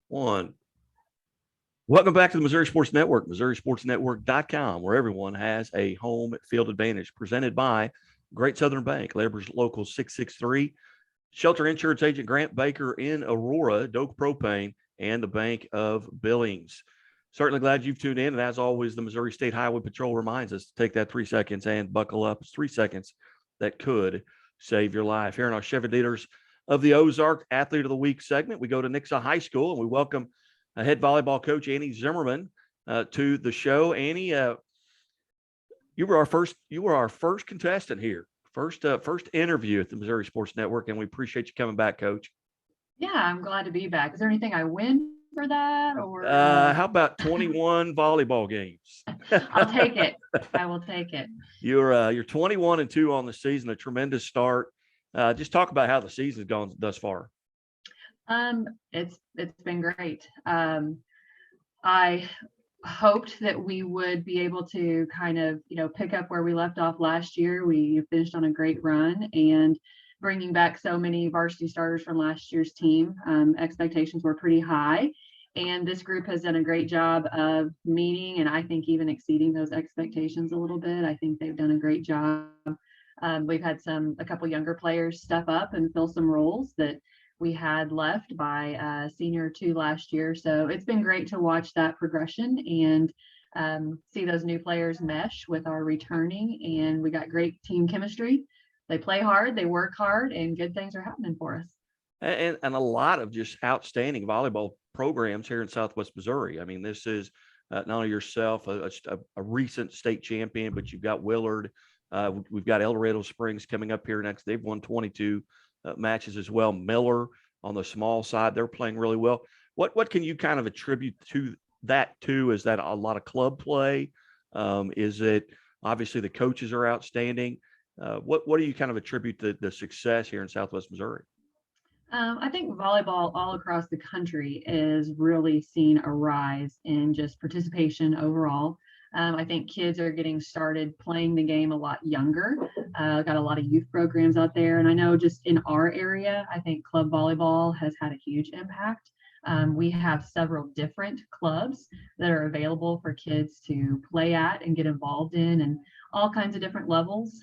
One. Welcome back to the Missouri Sports Network, MissouriSportsNetwork.com, where everyone has a home field advantage. Presented by Great Southern Bank, Labor's Local 663, Shelter Insurance Agent Grant Baker in Aurora, Doak Propane, and the Bank of Billings. Certainly glad you've tuned in. And as always, the Missouri State Highway Patrol reminds us to take that 3 seconds and buckle up. It's 3 seconds that could save your life. Here in our Chevy Dealers of the Ozark Athlete of the Week segment, we go to Nixa High School and we welcome head volleyball coach Annie Zimmerman to the show. Annie, you were our first contestant here, first interview at the Missouri Sports Network, and we appreciate you coming back, Coach. Yeah, I'm glad to be back. Is there anything I win for that, or how about 21 volleyball games? I'll take it. I will take it. You're 21-2 on the season, a tremendous start. Just talk about how the season's gone thus far. It's been great. I hoped that we would be able to kind of, pick up where we left off last year. We finished on a great run, and bringing back so many varsity starters from last year's team, expectations were pretty high. And this group has done a great job of meeting and I think even exceeding those expectations a little bit. I think they've done a great job. We've had a couple younger players step up and fill some roles that we had left by senior 2 last year. So it's been great to watch that progression and see those new players mesh with our returning. And we got great team chemistry. They play hard, they work hard, and good things are happening for us. And a lot of just outstanding volleyball programs here in Southwest Missouri. I mean, this is not only yourself, a recent state champion, but you've got Willard. We've got El Dorado Springs coming up here next. They've won 22 matches as well. Miller on the small side, they're playing really well. What can you kind of attribute to that too? Is that a lot of club play? Is it obviously the coaches are outstanding? What do you kind of attribute the success here in Southwest Missouri? I think volleyball all across the country is really seeing a rise in just participation overall. I think kids are getting started playing the game a lot younger. Got a lot of youth programs out there. And I know just in our area, I think club volleyball has had a huge impact. We have several different clubs that are available for kids to play at and get involved in, and all kinds of different levels.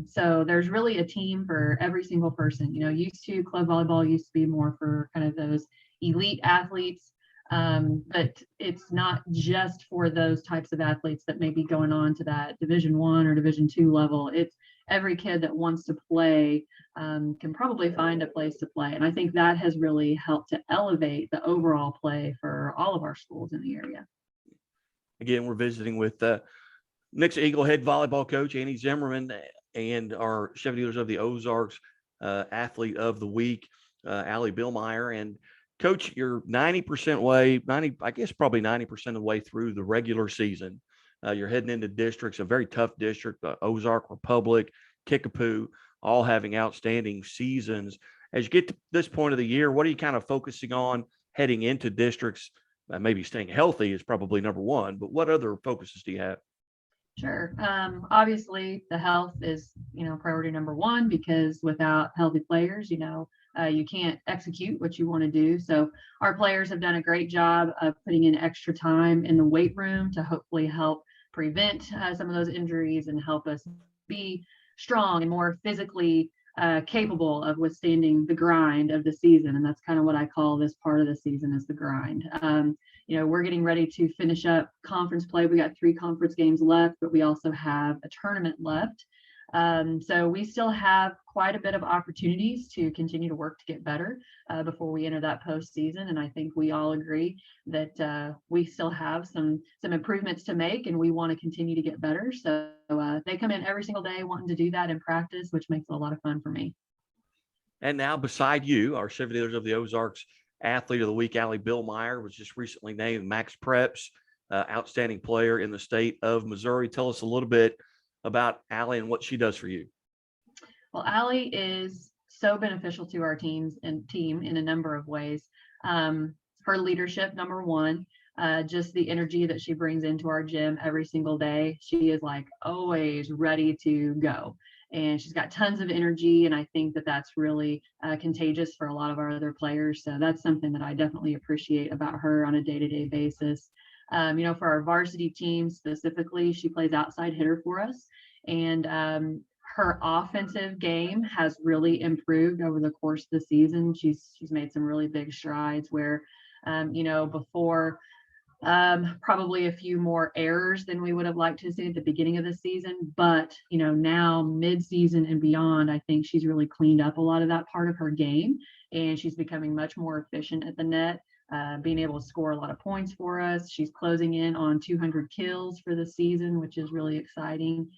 So there's really a team for every single person. Used to club volleyball used to be more for kind of those elite athletes. But it's not just for those types of athletes that may be going on to that Division I or Division II level. It's every kid that wants to play can probably find a place to play. And I think that has really helped to elevate the overall play for all of our schools in the area. Again, we're visiting with Nixa Eagle head volleyball coach Annie Zimmerman and our Chevy Dealers of the Ozarks athlete of the week, Allie Billmyer. And Coach, you're 90% probably 90% of the way through the regular season. You're heading into districts, a very tough district, Ozark, Republic, Kickapoo, all having outstanding seasons. As you get to this point of the year, what are you kind of focusing on heading into districts? Maybe staying healthy is probably number one, but what other focuses do you have? Sure. Obviously, the health is, priority number one, because without healthy players, you can't execute what you want to do. So our players have done a great job of putting in extra time in the weight room to hopefully help prevent some of those injuries and help us be strong and more physically capable of withstanding the grind of the season. And that's kind of what I call this part of the season, is the grind. We're getting ready to finish up conference play. We got 3 conference games left, but we also have a tournament left. So we still have quite a bit of opportunities to continue to work to get better before we enter that postseason. And I think we all agree that we still have some improvements to make, and we want to continue to get better. So they come in every single day wanting to do that in practice, which makes it a lot of fun for me. And now beside you, our Chevy Dealers of the Ozarks athlete of the week, Allie Billmyer, was just recently named Max Preps outstanding player in the state of Missouri. Tell us a little bit about Allie and what she does for you. Well, Allie is so beneficial to our team in a number of ways. Her leadership, number one, just the energy that she brings into our gym every single day. She is like always ready to go. and she's got tons of energy. And I think that that's really contagious for a lot of our other players. So that's something that I definitely appreciate about her on a day-to-day basis. For our varsity team specifically, she plays outside hitter for us. And her offensive game has really improved over the course of the season. She's made some really big strides where, before probably a few more errors than we would have liked to see at the beginning of the season. But, now mid-season and beyond, I think she's really cleaned up a lot of that part of her game, and she's becoming much more efficient at the net, being able to score a lot of points for us. She's closing in on 200 kills for the season, which is really exciting.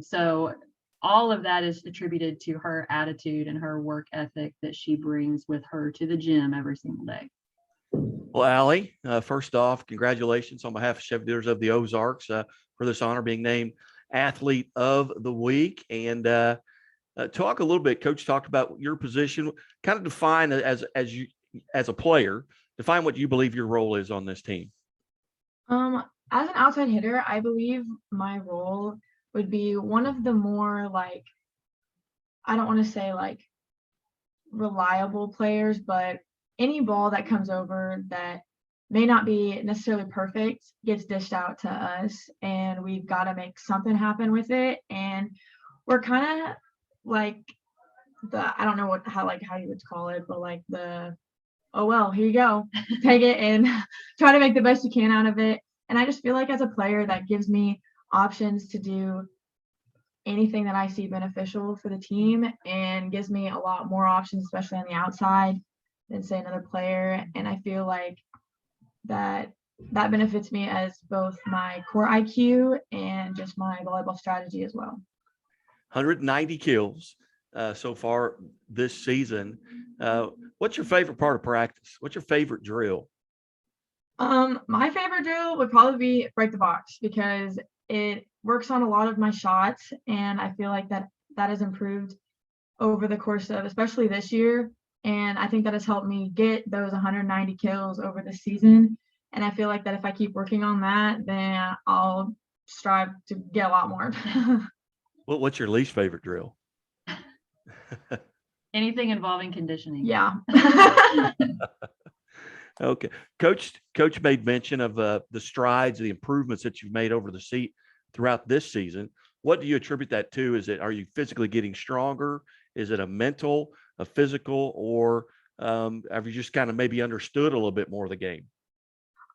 So all of that is attributed to her attitude and her work ethic that she brings with her to the gym every single day. Well, Allie, first off, congratulations on behalf of Chevaliers of the Ozarks for this honor, being named Athlete of the Week. And talk a little bit, Coach talked about your position, kind of define as a player, define what you believe your role is on this team. As an outside hitter, I believe my role would be one of the more, like, I don't want to say like reliable players, but any ball that comes over that may not be necessarily perfect gets dished out to us, and we've got to make something happen with it. And we're kind of like I don't know how you would call it, but like oh, well, here you go, take it and try to make the best you can out of it. And I just feel like as a player, that gives me options to do anything that I see beneficial for the team, and gives me a lot more options, especially on the outside, than say another player. And I feel like that benefits me as both my core IQ and just my volleyball strategy as well. 190 kills so far this season. What's your favorite part of practice? What's your favorite drill? My favorite drill would probably be break the box, because it works on a lot of my shots, and I feel like that has improved over the course of especially this year. And I think that has helped me get those 190 kills over the season. And I feel like that if I keep working on that, then I'll strive to get a lot more. What's your least favorite drill? Anything involving conditioning. Yeah. Okay. Coach made mention of the strides, the improvements that you've made over the seat throughout this season. What do you attribute that to? Are you physically getting stronger? Is it a mental, a physical, or have you just kind of maybe understood a little bit more of the game?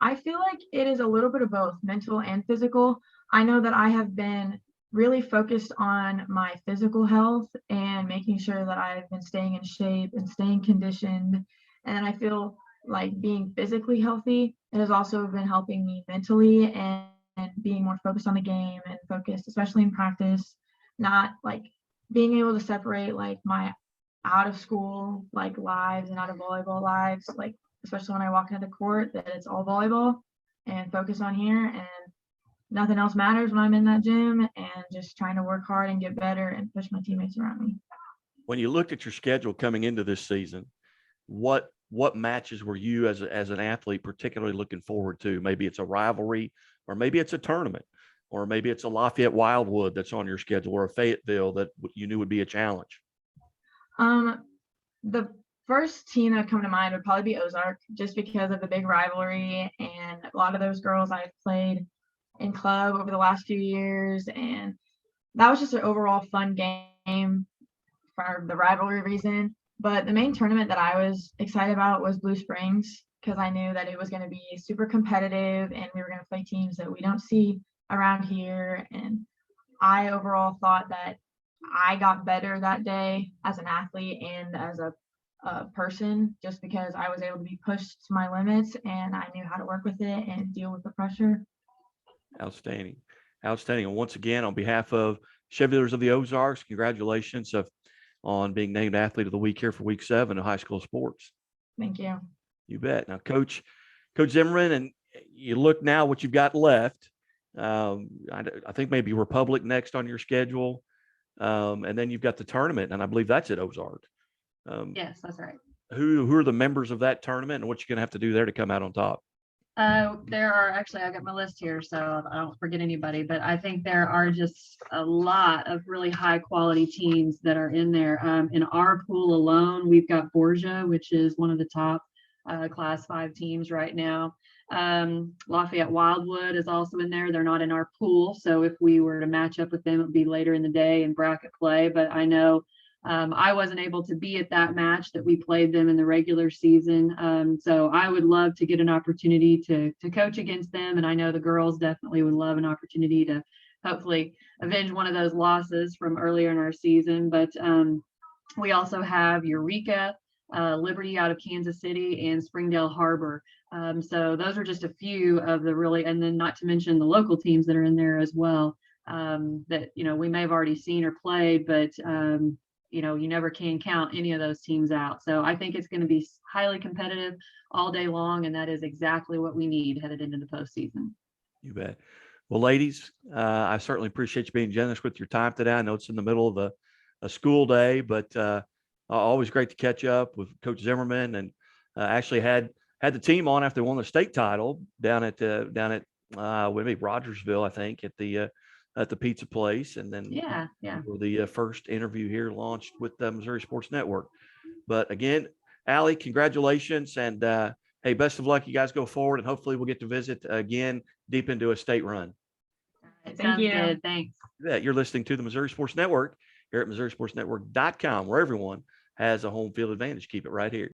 I feel like it is a little bit of both, mental and physical. I know that I have been really focused on my physical health and making sure that I've been staying in shape and staying conditioned. And I feel like being physically healthy, it has also been helping me mentally and being more focused on the game and focused, especially in practice, not like being able to separate like my out of school like lives and out of volleyball lives, like especially when I walk into the court, that it's all volleyball and focus on here, and nothing else matters when I'm in that gym, and just trying to work hard and get better and push my teammates around me. When you looked at your schedule coming into this season, what matches were you as an athlete particularly looking forward to? Maybe it's a rivalry, or maybe it's a tournament, or maybe it's a Lafayette Wildwood that's on your schedule, or a Fayetteville that you knew would be a challenge. The first team that would come to mind would probably be Ozark, just because of the big rivalry, and a lot of those girls I've played in club over the last few years, and that was just an overall fun game for the rivalry reason. But the main tournament that I was excited about was Blue Springs, because I knew that it was going to be super competitive and we were going to play teams that we don't see around here. And I overall thought that I got better that day as an athlete and as a person, just because I was able to be pushed to my limits and I knew how to work with it and deal with the pressure. Outstanding. And once again, on behalf of Chevaliers of the Ozarks, congratulations on being named Athlete of the Week here for Week 7 of high school sports. Thank you. You bet. Now, Coach Zimmerman, and you look now what you've got left. I think maybe Republic next on your schedule. And then you've got the tournament, and I believe that's at Ozark. Yes, that's right. Who are the members of that tournament, and what you're going to have to do there to come out on top? There are actually, I got my list here, so I don't forget anybody, but I think there are just a lot of really high quality teams that are in there. In our pool alone, we've got Borgia, which is one of the top Class 5 teams right now. Lafayette Wildwood is also in there. They're not in our pool, so if we were to match up with them, it would be later in the day in bracket play. But I know I wasn't able to be at that match that we played them in the regular season. So I would love to get an opportunity to coach against them. And I know the girls definitely would love an opportunity to hopefully avenge one of those losses from earlier in our season. But we also have Eureka, Liberty out of Kansas City, and Springdale Harbor. So those are just a few of the really, and then not to mention the local teams that are in there as well, that, we may have already seen or played, but you never can count any of those teams out. So I think it's going to be highly competitive all day long, and that is exactly what we need headed into the postseason. You bet. Well, ladies, I certainly appreciate you being generous with your time today. I know it's in the middle of a school day, but always great to catch up with Coach Zimmerman, and actually had the team on after they won the state title down at Rogersville, I think, at the pizza place, and then the first interview here launched with the Missouri Sports Network. But again, Allie, congratulations, and hey, best of luck. You guys go forward, and hopefully we'll get to visit again deep into a state run. Sounds good. Thanks. Yeah, you're listening to the Missouri Sports Network here at MissouriSportsNetwork.com, where everyone has a home field advantage. Keep it right here.